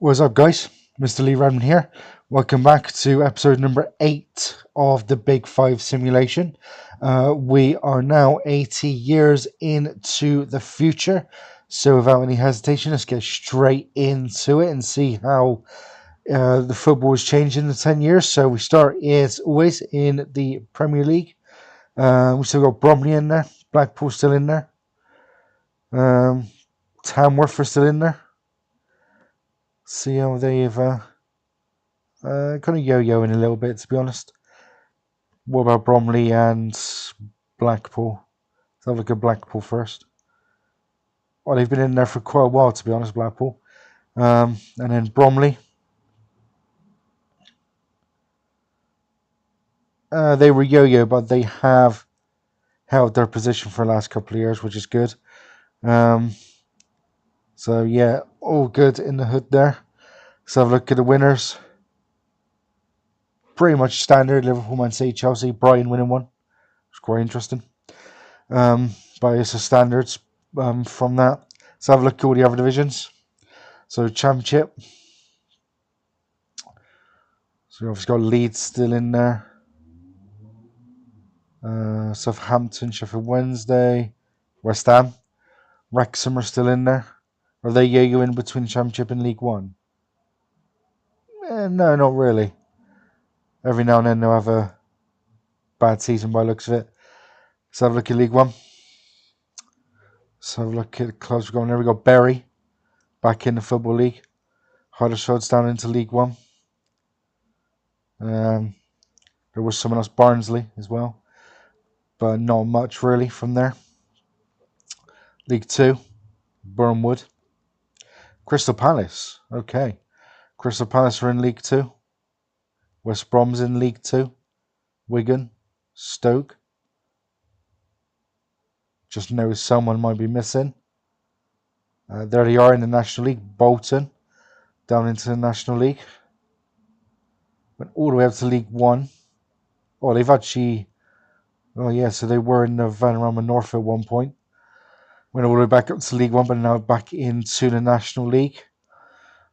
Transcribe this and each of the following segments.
What's up, guys? Mr. Lee Redmond here. Welcome back to episode number 8 of the Big Five simulation. We are now 80 years into the future. So, without any hesitation, let's get straight into it and see how the football has changed in the 10 years. So, we start as always in the Premier League. We still got Bromley in there, Blackpool still in there, Tamworth are still in there. See how they've kind of yo-yoing a little bit, to be honest. What about Bromley and Blackpool? Let's have a look at Blackpool first. Well, they've been in there for quite a while, to be honest, Blackpool. And then Bromley. They were yo-yo, but they have held their position for the last couple of years, which is good. So, yeah, all good in the hood there. Let's have a look at the winners. Pretty much standard. Liverpool, Man City, Chelsea, Brighton winning one. It's quite interesting. But it's a standards from that. Let's have a look at all the other divisions. So Championship. So we've obviously got Leeds still in there. Southampton, Sheffield Wednesday, West Ham, Wrexham are still in there. Are they yo-yo in between Championship and League One? No, not really. Every now and then they'll have a bad season by the looks of it. Let's have a look at League One. Let's have a look at the clubs we've got there. We've got Bury back in the Football League. Huddersfield's down into League One. There was someone else, Barnsley, as well. But not much really from there. League Two, Bournemouth. Crystal Palace, okay. Crystal Palace are in League Two. West Brom's in League Two. Wigan, Stoke. Just noticed someone might be missing. There they are in the National League. Bolton, down into the National League. Went all the way up to League One. Oh, they've actually... Oh, yeah, so they were in the Vanarama North at one point. Went all the way back up to League One, but now back into the National League.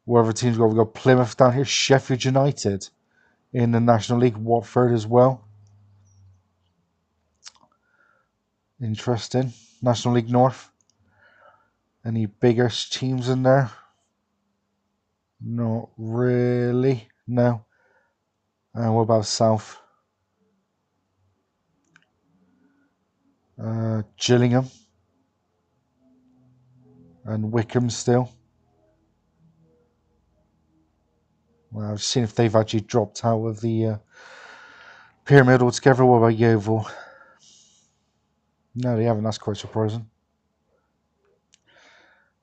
Wherever teams go, we've got Plymouth down here, Sheffield United in the National League, Watford as well. Interesting. National League North. Any bigger teams in there? Not really. No. What about South? Gillingham and Wickham still. Well, I've seen if they've actually dropped out of the pyramid altogether. What about Yeovil? No, they haven't. That's quite surprising.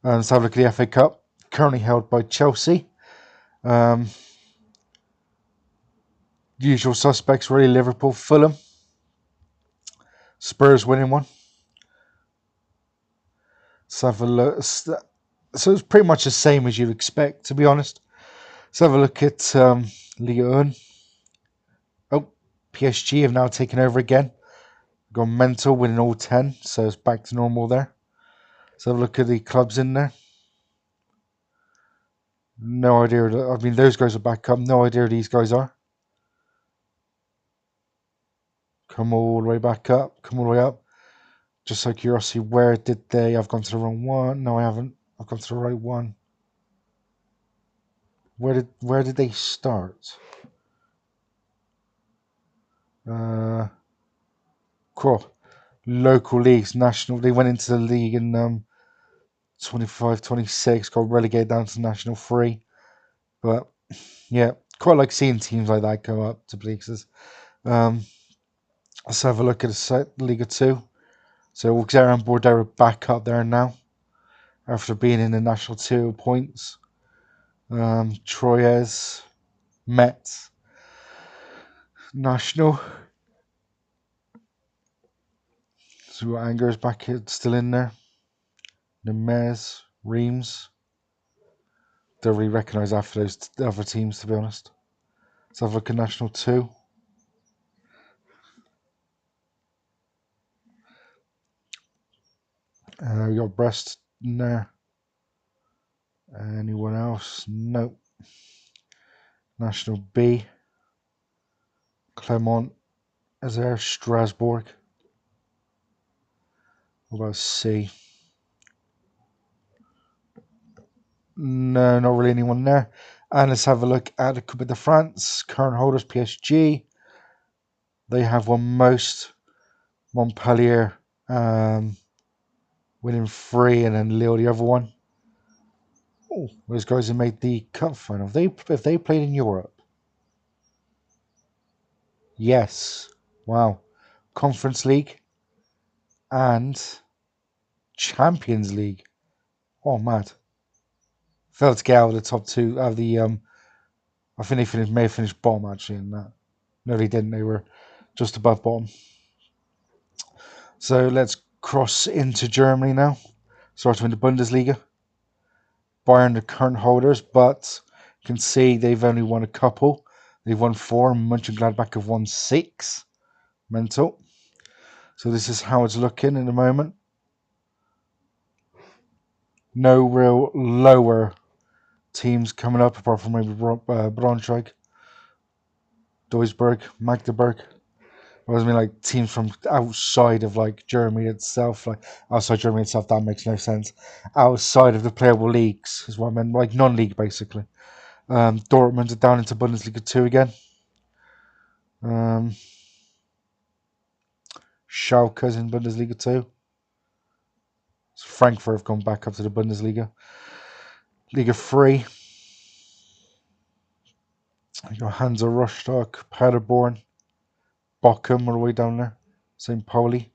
Let's have a look at the FA Cup. Currently held by Chelsea. Usual suspects really: Liverpool, Fulham, Spurs winning one. Let's have a look. So it's pretty much the same as you'd expect, to be honest. Let's have a look at Ligue 1. Oh, PSG have now taken over again. Gone mental, winning all 10, so it's back to normal there. Let's have a look at the clubs in there. No idea. I mean, those guys are back up. No idea who these guys are. Come all the way back up. Come all the way up. Just out of curiosity, where did they... I've gone to the wrong one. No, I haven't. I've gone to the right one. Where did they start? Cool. Local leagues, national. They went into the league in 25, 26, got relegated down to National 3. But yeah, quite like seeing teams like that go up to leagues. Let's have a look at the Liga 2. So Auxerre and Bordeaux are back up there now after being in the National 2 points. Troyes, Metz, National. So Angers back here, still in there. Nemez, Reims. Don't really recognise after those other teams, to be honest. Let's have a look at National 2. We got Brest in there. Anyone else? No. National B. Clermont is there. Strasbourg. What about C? No, not really anyone there. And let's have a look at the Coupe de France. Current holders PSG. They have won most. Montpellier winning 3, and then Lille the other one. Oh, those guys who made the cup final. If they played in Europe. Yes. Wow. Conference League and Champions League. Oh, mad. Failed to get out of the top two of the. I think may have finished bottom actually in that. No, they didn't. They were just above bottom. So let's cross into Germany now. Starting with the Bundesliga. Bayern the current holders, but you can see they've only won a couple. They've won 4. Mönchengladbach have won 6. Mental. So this is how it's looking in the moment. No real lower teams coming up apart from maybe Braunschweig, Duisburg, Magdeburg. I mean, like teams from outside of like Germany itself, like outside Germany itself, that makes no sense. Outside of the playable leagues is what I meant, like non-league basically. Dortmund are down into Bundesliga 2 again. Schalke's in Bundesliga 2. So Frankfurt have gone back up to the Bundesliga. Liga 3. You got Hansa Rostock, Paderborn, Bochum all the way down there. St. Pauli.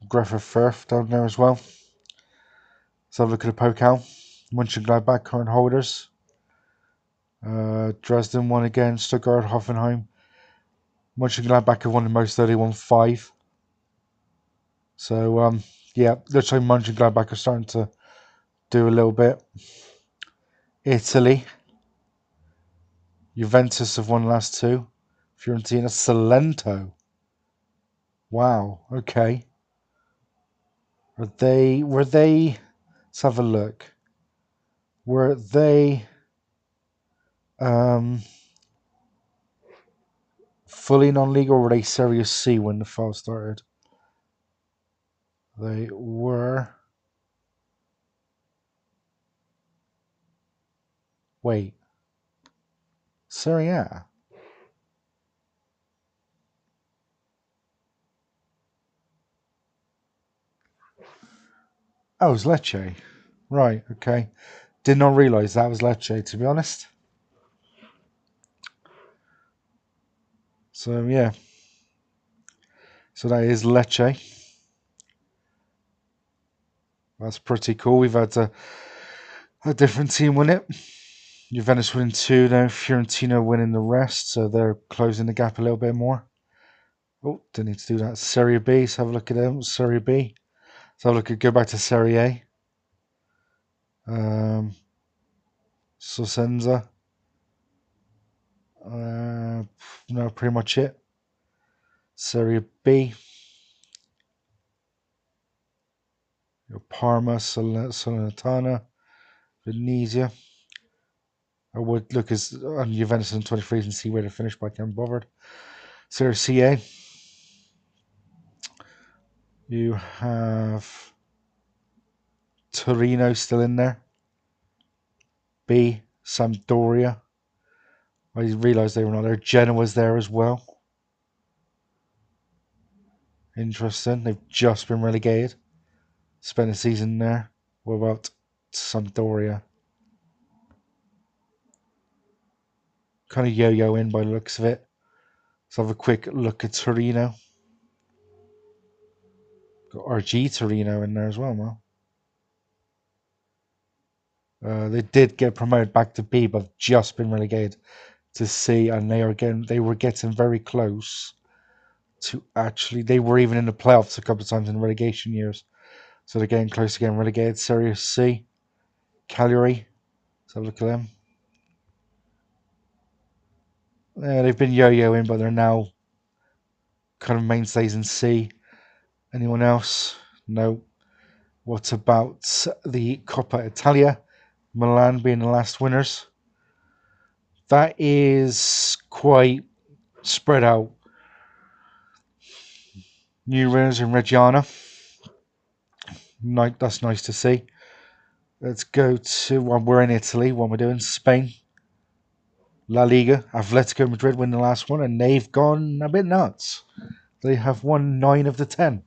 Greuther Fürth down there as well. Let's have a look at the Pokal. Mönchengladbach current holders. Dresden won again. Stuttgart, Hoffenheim. Mönchengladbach have won the most though. They won 5. So, yeah, looks like Mönchengladbach are starting to do a little bit. Italy. Juventus have won the last 2. Fiorentina. Salento. Wow, okay. Were they, let's have a look. Were they fully non-league or were they Serie C when the file started? They were. Wait. Serie A? Oh, it was Lecce. Right, okay. Did not realise that was Lecce, to be honest. So, yeah. So that is Lecce. That's pretty cool. We've had a different team win it. Juventus winning 2 now. Fiorentina winning the rest. So they're closing the gap a little bit more. Oh, didn't need to do that. Serie B. Let's have a look at them. Serie B. So have a look at, go back to Serie A. Sosenza. No, pretty much it. Serie B. Parma, Salernitana, Venezia. I would look on Juventus in 23 and see where they finish, but I can't be bothered. Serie CA. You have Torino still in there. B. Sampdoria. I realised they were not there. Genoa's there as well. Interesting. They've just been relegated. Spent a season there. What about Sampdoria? Kind of yo-yo in by the looks of it. Let's have a quick look at Torino. Got RG Torino in there as well, man. They did get promoted back to B, but just been relegated to C, and they were getting very close to actually. They were even in the playoffs a couple of times in relegation years, so they're getting close to getting relegated. Serie C, Cagliari. Let's have a look at them. Yeah, they've been yo-yoing, but they're now kind of mainstays in C. Anyone else? No. What about the Coppa Italia? Milan being the last winners. That is quite spread out. New winners in Reggiana. That's nice to see. Let's go to we're in Italy. What we're doing, Spain. La Liga. Atletico Madrid win the last one, and they've gone a bit nuts. They have won 9 of the 10.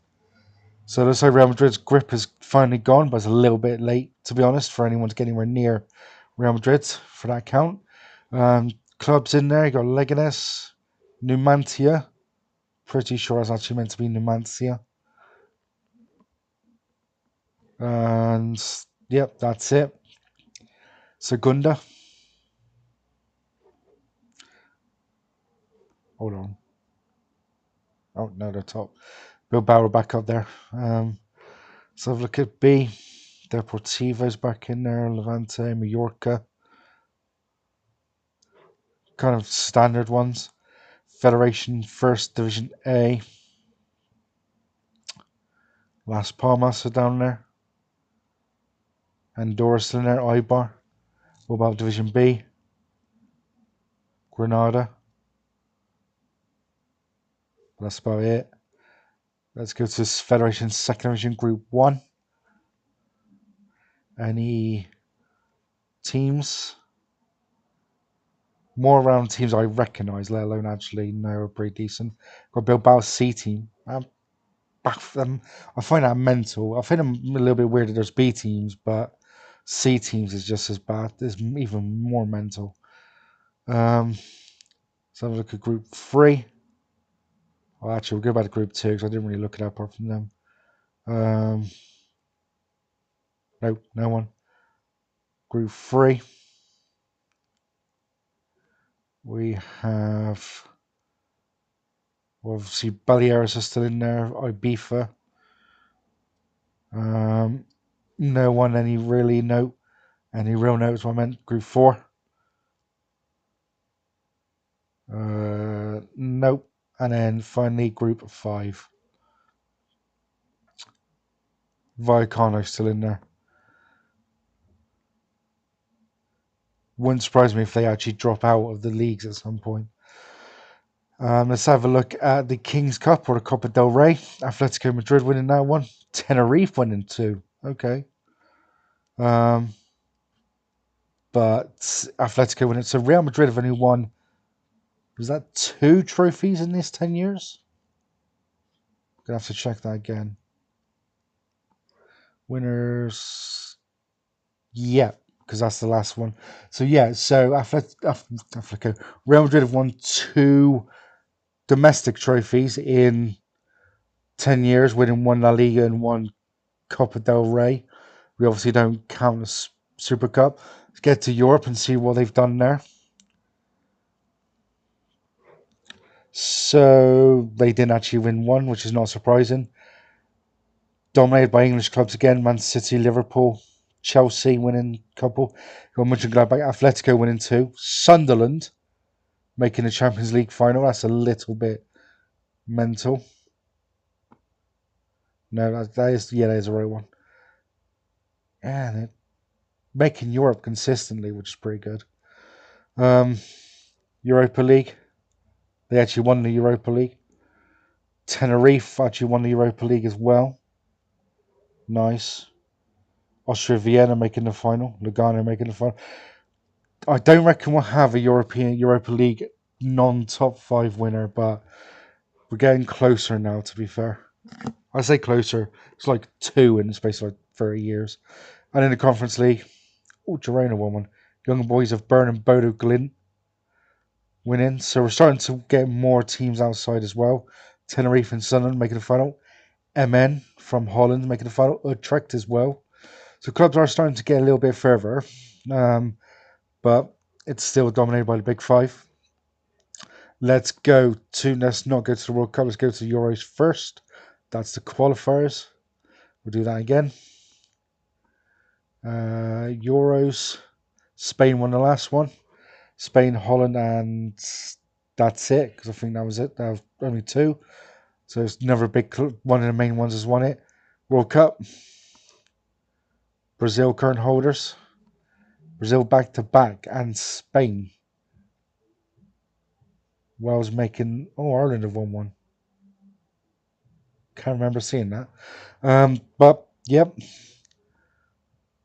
So it looks like Real Madrid's grip has finally gone, but it's a little bit late, to be honest, for anyone to get anywhere near Real Madrid for that count. Clubs in there, you got Leganes, Numancia. Pretty sure it's actually meant to be Numancia. And yep, that's it. Segunda. Hold on. Oh no, they're top. Bilbao are back up there. So have a look at B. Deportivo's back in there. Levante, Mallorca. Kind of standard ones. Federation First Division A. Las Palmas are down there. Andorra still in there. Eibar. What about Division B? Granada. That's about it. Let's go to Federation Second Division Group 1. Any teams? More around teams I recognise, let alone actually know are pretty decent. Got Bilbao C team. I find that mental. I find them a little bit weird that there's B teams, but C teams is just as bad. It's even more mental. Let's have a look at Group 3. Well, actually, we'll go back to Group 2 because I didn't really look it up apart from them. No, no one. Group 3. We have obviously Baleares are still in there. Ibiza. No one any real notes. What I meant. Group 4. Nope. And then finally Group 5. Vallecano's still in there. Wouldn't surprise me if they actually drop out of the leagues at some point. Let's have a look at the King's Cup or the Copa del Rey. Atletico Madrid winning that one. Tenerife winning 2. Okay. But Atletico winning. So Real Madrid have only won, was that 2 trophies in this 10 years? Gonna have to check that again. Winners. Yeah, because that's the last one. So yeah, so Atletico, Real Madrid have won 2 domestic trophies in 10 years, winning 1 La Liga and 1 Copa del Rey. We obviously don't count the Super Cup. Let's get to Europe and see what they've done there. So they didn't actually win 1, which is not surprising. Dominated by English clubs again. Man City, Liverpool, Chelsea winning a couple. Got Mönchengladbach, Atletico winning 2. Sunderland making the Champions League final. That's a little bit mental. No, that is the right one. Yeah, they're making Europe consistently, which is pretty good. Europa League. They actually won the Europa League. Tenerife actually won the Europa League as well. Nice. Austria Vienna making the final. Lugano making the final. I don't reckon we'll have a European Europa League non-top 5 winner, but we're getting closer now, to be fair. I say closer. It's like 2 in the space of like 30 years. And in the Conference League, Girona won one. Young boys of Bern and Bodo Glint winning. So we're starting to get more teams outside as well. Tenerife and Sunderland making the final. MN from Holland making the final. Utrecht as well. So clubs are starting to get a little bit further. But it's still dominated by the Big 5. Let's not go to the World Cup. Let's go to the Euros first. That's the qualifiers. We'll do that again. Euros. Spain won the last one. Spain, Holland, and that's it. Because I think that was it. There was only 2. So it's never a big one of the main ones has won it. World Cup. Brazil current holders. Brazil back to back, and Spain. Wales making. Oh, Ireland have won one. Can't remember seeing that. But yep.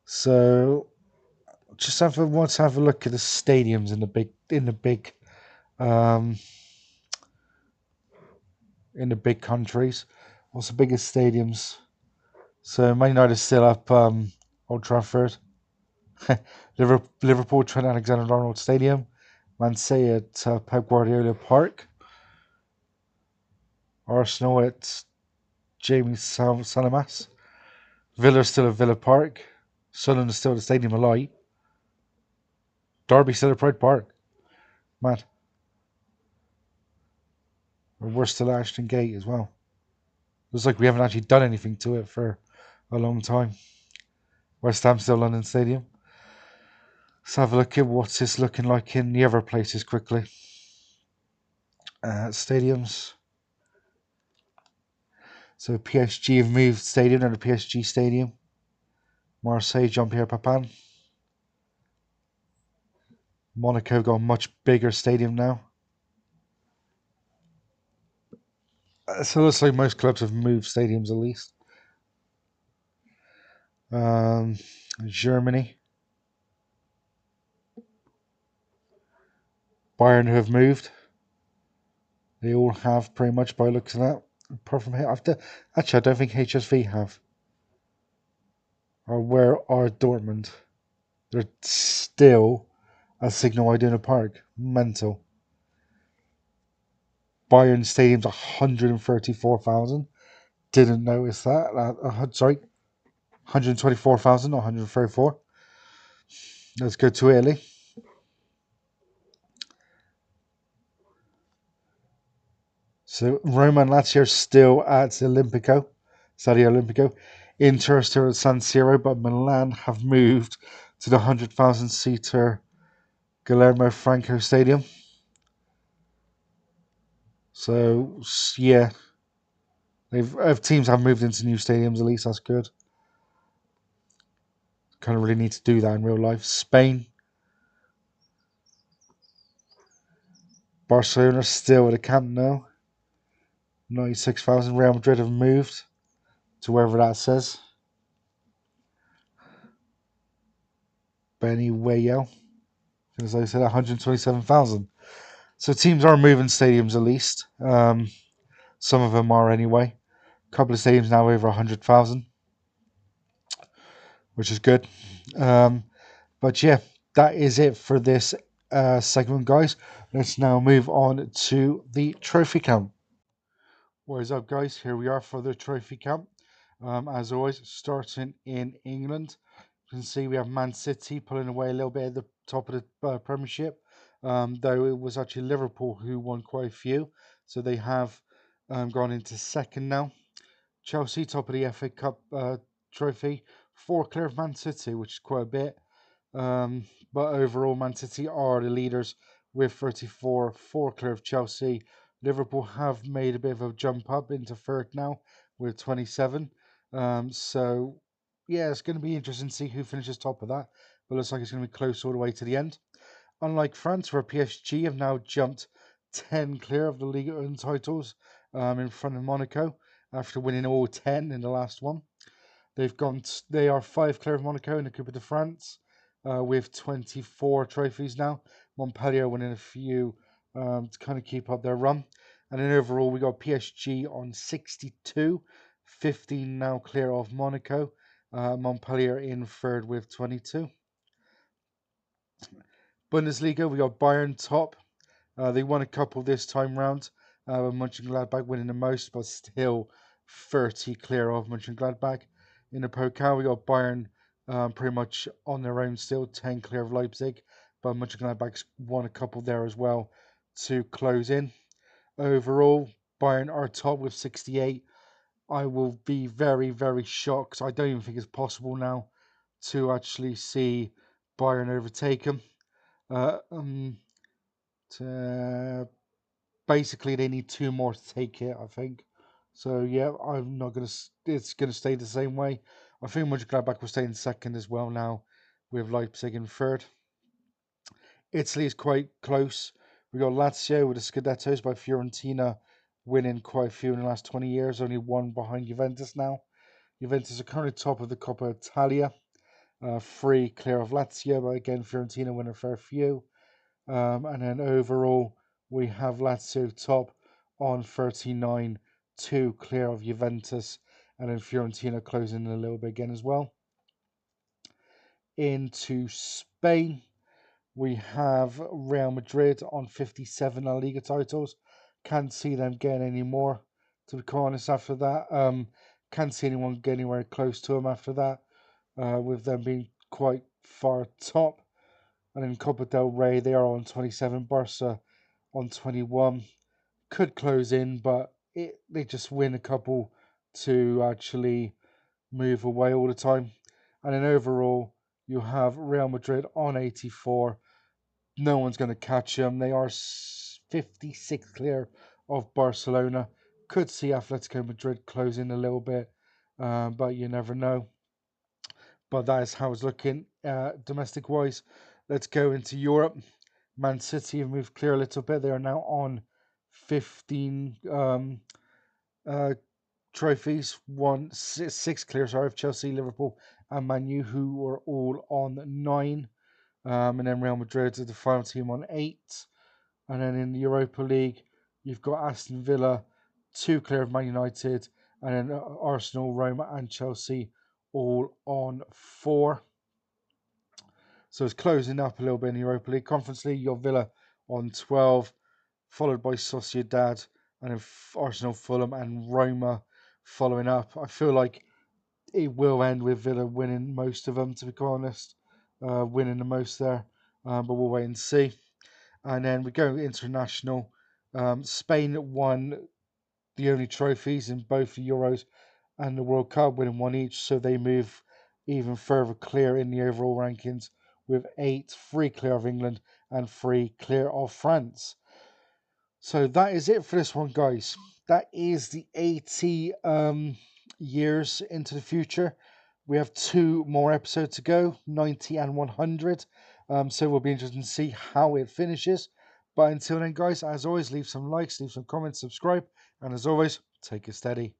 So just want to have a look at the stadiums um, in the big countries. What's the biggest stadiums? So Man United still up Old Trafford. Liverpool Trent Alexander-Arnold Stadium. Man City at Pep Guardiola Park. Arsenal at Jamie Salamas. Villa still at Villa Park. Sunderland is still at the Stadium of Light. Derby still at Pride Park. Mad. We're still at Ashton Gate as well. Looks like we haven't actually done anything to it for a long time. West Ham still London Stadium. Let's have a look at what's this looking like in the other places quickly. Stadiums. So PSG have moved stadium to the PSG Stadium. Marseille, Jean-Pierre Papin. Monaco got a much bigger stadium now. So it looks like most clubs have moved stadiums at least. Germany. Bayern who have moved. They all have pretty much by looks of that. Apart from actually, I don't think HSV have. Or where are Dortmund? They're still a Signal Iduna Park. Mental. Bayern Stadium's 134,000. Didn't notice that. Sorry, 124,000, not 134. Let's go to Italy. So Roma and Lazio are still at Olimpico, Stadio Olimpico. Inter are still at San Siro, but Milan have moved to the 100,000 seater Guillermo Franco Stadium. So yeah, teams have moved into new stadiums. At least that's good. Kind of really need to do that in real life. Spain, Barcelona still at the Camp Nou. 96,000. Real Madrid have moved to wherever that says. Benny Wayo, as I said, 127,000. So teams are moving stadiums at least. Some of them are anyway. A couple of stadiums now over 100,000, which is good. But yeah, that is it for this segment, guys. Let's now move on to the trophy count. What is up, guys? Here we are for the trophy count. As always, starting in England. You can see we have Man City pulling away a little bit at the top of the Premiership, though it was actually Liverpool who won quite a few. So they have gone into second now. Chelsea, top of the FA Cup trophy, 4 clear of Man City, which is quite a bit. But overall, Man City are the leaders with 34, 4 clear of Chelsea. Liverpool have made a bit of a jump up into third now with 27. So, yeah, it's going to be interesting to see who finishes top of that. But it looks like it's going to be close all the way to the end. Unlike France, where PSG have now jumped 10 clear of the Ligue 1 titles in front of Monaco after winning all 10 in the last one. They are 5 clear of Monaco in the Coupe de France with 24 trophies now. Montpellier winning a few to kind of keep up their run. And then overall, we got PSG on 62, 15 now clear of Monaco. Montpellier in third with 22. Bundesliga, we got Bayern top. They won a couple this time round. Mönchengladbach winning the most, but still 30 clear of Mönchengladbach. In the Pokal, we got Bayern pretty much on their own still, 10 clear of Leipzig, but Mönchengladbach's won a couple there as well to close in. Overall, Bayern are top with 68. I will be very, very shocked. I don't even think it's possible now to actually see Bayern overtake them. Basically, they need 2 more to take it, I think. So yeah, I'm not gonna. It's gonna stay the same way. I think Mönchengladbach will stay in second as well now, with Leipzig in third. Italy is quite close. We got Lazio with the Scudettos by Fiorentina winning quite a few in the last 20 years, only one behind Juventus now. Juventus are currently top of the Coppa Italia, 3 clear of Lazio, but again, Fiorentina win a fair few. And then overall, we have Lazio top on 39, 2 clear of Juventus, and then Fiorentina closing a little bit again as well. Into Spain, we have Real Madrid on 57 La Liga titles. Can't see them getting any more, to be quite honest, after that. Can't see anyone get anywhere close to them after that, with them being quite far top. And in Copa del Rey, they are on 27, Barca on 21. Could close in, but they just win a couple to actually move away all the time. And then overall, you have Real Madrid on 84. No one's going to catch them. They are 56 clear of Barcelona. Could see Atletico Madrid close in a little bit, but you never know. But that is how it's looking domestic-wise. Let's go into Europe. Man City have moved clear a little bit. They are now on 15 trophies. Six clear, sorry, of Chelsea, Liverpool, and Man U, who are all on 9. And then Real Madrid is the final team on 8. And then in the Europa League, you've got Aston Villa, 2 clear of Man United, and then Arsenal, Roma, and Chelsea all on 4. So it's closing up a little bit in the Europa League. Conference League, you've got Villa on 12, followed by Sociedad, and then Arsenal, Fulham, and Roma following up. I feel like it will end with Villa winning most of them, to be quite honest, winning the most there. But we'll wait and see. And then we go international. Spain won the only trophies in both the Euros and the World Cup, winning one each, so they move even further clear in the overall rankings with 8, 3 clear of England and 3 clear of France. So that is it for this one, guys. That is the 80 years into the future. We have 2 more episodes to go, 90 and 100. So we'll be interested to see how it finishes. But until then, guys, as always, leave some likes, leave some comments, subscribe, and as always, take it steady.